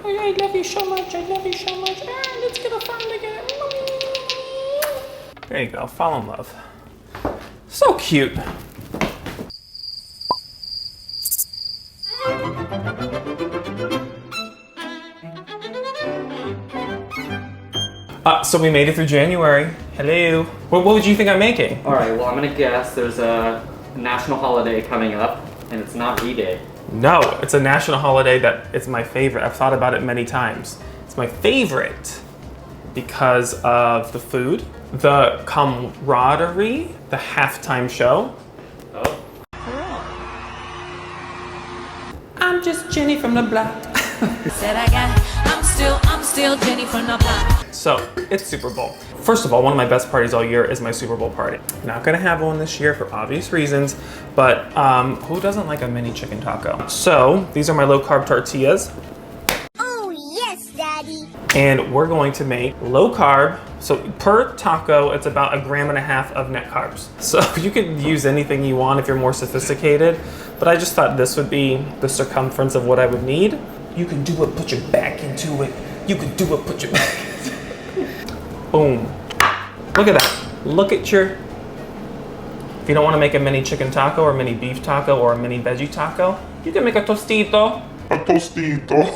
I love you so much. I love you so much. Ah, let's get a fun together. There you go. Fall in love. So cute. So we made it through January. Hello. What would you think I'm making? All right, well, I'm gonna guess there's a national holiday coming up, and it's not D-Day. No, it's a national holiday that it's my favorite. I've thought about it many times. It's my favorite because of the food, the camaraderie, the halftime show. Oh. I'm just Jenny from the block. Said I'm still Jenny from the block. So, it's Super Bowl. First of all, one of my best parties all year is my Super Bowl party. Not gonna have one this year for obvious reasons, but who doesn't like a mini chicken taco? So, these are my low-carb tortillas. Oh, yes, Daddy. And we're going to make low-carb. So, per taco, it's about 1.5 grams of net carbs. So, you can use anything you want if you're more sophisticated, but I just thought this would be the circumference of what I would need. You can do it, put your back into it. You can do it, put your back into it. Boom. Look at that. Look at your... If you don't want to make a mini chicken taco or a mini beef taco or a mini veggie taco, you can make a tostito. A tostito.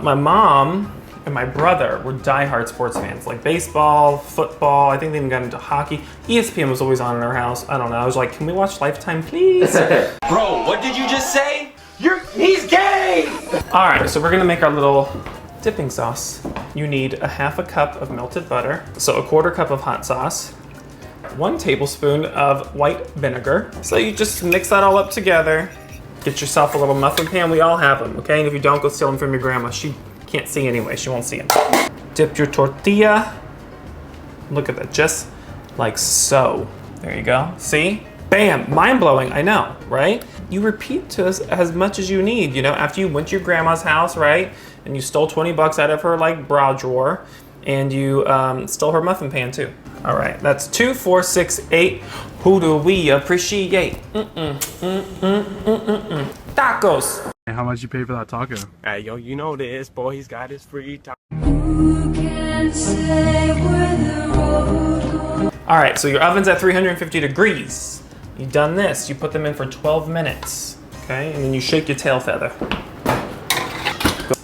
My mom and my brother were diehard sports fans, like baseball, football. I think they even got into hockey. ESPN was always on in our house. I don't know. I was like, can we watch Lifetime, please? Bro, what did you just say? He's gay! All right, so we're gonna make our little dipping sauce. You need 1/2 cup of melted butter, so 1/4 cup of hot sauce, 1 tablespoon of white vinegar. So you just mix that all up together. Get yourself a little muffin pan. We all have them, okay? And if you don't, go steal them from your grandma. She can't see anyway. She won't see them. Dip your tortilla. Look at that, just like so. There you go. See? Bam, mind-blowing, I know, right? You repeat to us as much as you need, you know, after you went to your grandma's house, right? And you stole 20 bucks out of her like bra drawer, and you stole her muffin pan too. All right, that's 2, 4, 6, 8. Who do we appreciate? Tacos. How much you pay for that taco? Hey, yo, you know this, boy. He's got his free taco. All right, so your oven's at 350 degrees. You've done this, you put them in for 12 minutes, okay? And then you shake your tail feather.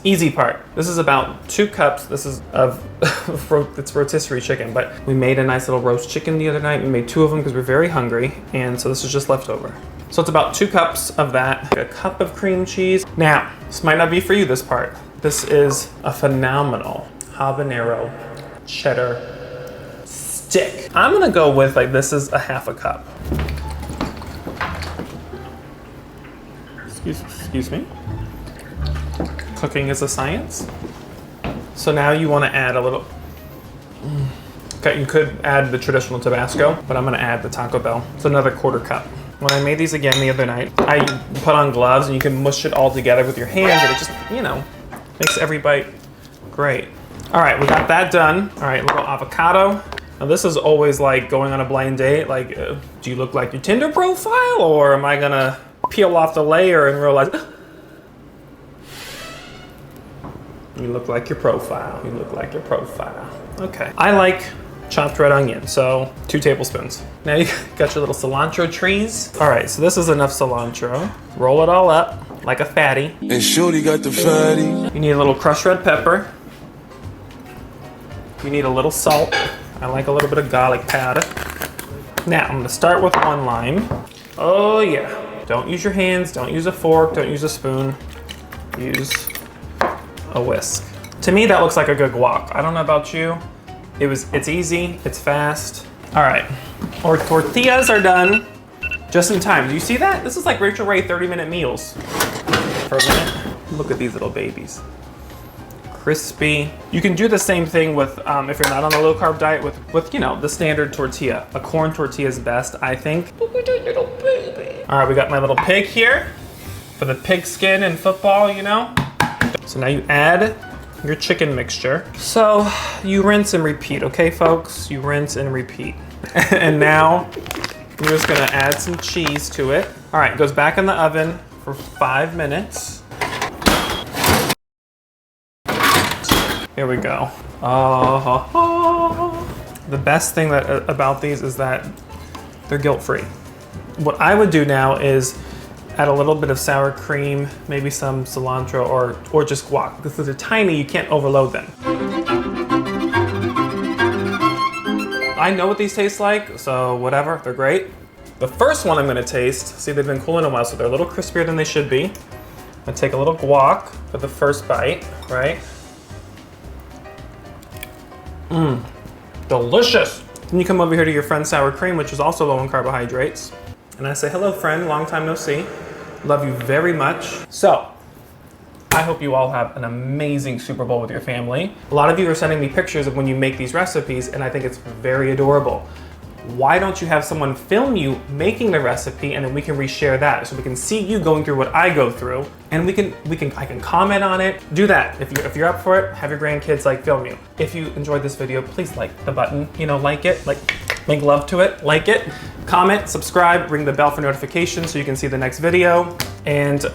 Easy part. This is about 2 cups. This is of, it's rotisserie chicken, but we made a nice little roast chicken the other night. We made 2 of them because we're very hungry, and so this is just leftover. So it's about 2 cups of that, a cup of cream cheese. Now, this might not be for you, this part. This is a phenomenal habanero cheddar stick. I'm gonna go with, like, this is 1/2 cup. Excuse me. Cooking is a science. So now you want to add a little. Okay, you could add the traditional Tabasco, but I'm going to add the Taco Bell. It's another 1/4 cup. When I made these again the other night, I put on gloves and you can mush it all together with your hands, and it just, you know, makes every bite great. All right, we got that done. All right, a little avocado. Now this is always like going on a blind date. Like, do you look like your Tinder profile, or am I gonna peel off the layer and realize you look like your profile. You look like your profile. Okay. I like chopped red onion, so 2 tablespoons. Now you got your little cilantro trees. All right, so this is enough cilantro. Roll it all up like a fatty. And Shorty got the fatty. You need a little crushed red pepper. You need a little salt. I like a little bit of garlic powder. Now, I'm gonna start with 1 lime. Oh yeah. Don't use your hands, don't use a fork, don't use a spoon. Use a whisk. To me, that looks like a good guac. I don't know about you. It's easy, it's fast. All right, our tortillas are done just in time. Do you see that? This is like Rachel Ray 30-minute meals. For a minute, look at these little babies. Crispy. You can do the same thing with, if you're not on a low carb diet, with you know, the standard tortilla. A corn tortilla is best, I think. Look at that little baby. All right, we got my little pig here for the pig skin and football, you know? So now you add your chicken mixture. So you rinse and repeat, okay, folks? You rinse and repeat. And now you're just gonna add some cheese to it. All right, it goes back in the oven for 5 minutes. Here we go. The best thing about these is that they're guilt-free. What I would do now is add a little bit of sour cream, maybe some cilantro or just guac. Because they're tiny, you can't overload them. I know what these taste like, so whatever, they're great. The first one I'm gonna taste, see they've been cooling a while, so they're a little crispier than they should be. I'm gonna take a little guac for the first bite, right? Mmm, delicious. Then you come over here to your friend sour cream, which is also low in carbohydrates. And I say, hello friend, long time no see. Love you very much. So, I hope you all have an amazing Super Bowl with your family. A lot of you are sending me pictures of when you make these recipes, and I think it's very adorable. Why don't you have someone film you making the recipe, and then we can reshare that so we can see you going through what I go through, and I can comment on it. Do that. If you're up for it, have your grandkids like film you. If you enjoyed this video, please like the button, you know, like it, make love to it, like it, comment, subscribe, ring the bell for notifications so you can see the next video. And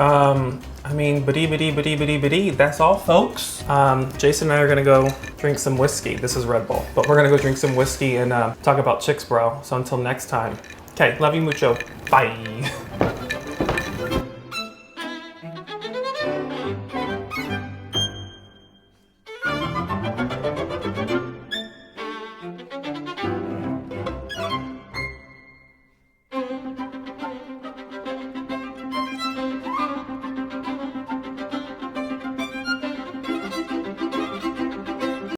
I mean, biddy, that's all, folks. Jason and I are gonna go drink some whiskey. This is Red Bull, but we're gonna go drink some whiskey and talk about chicks, bro. So until next time. Okay, love you mucho. Bye.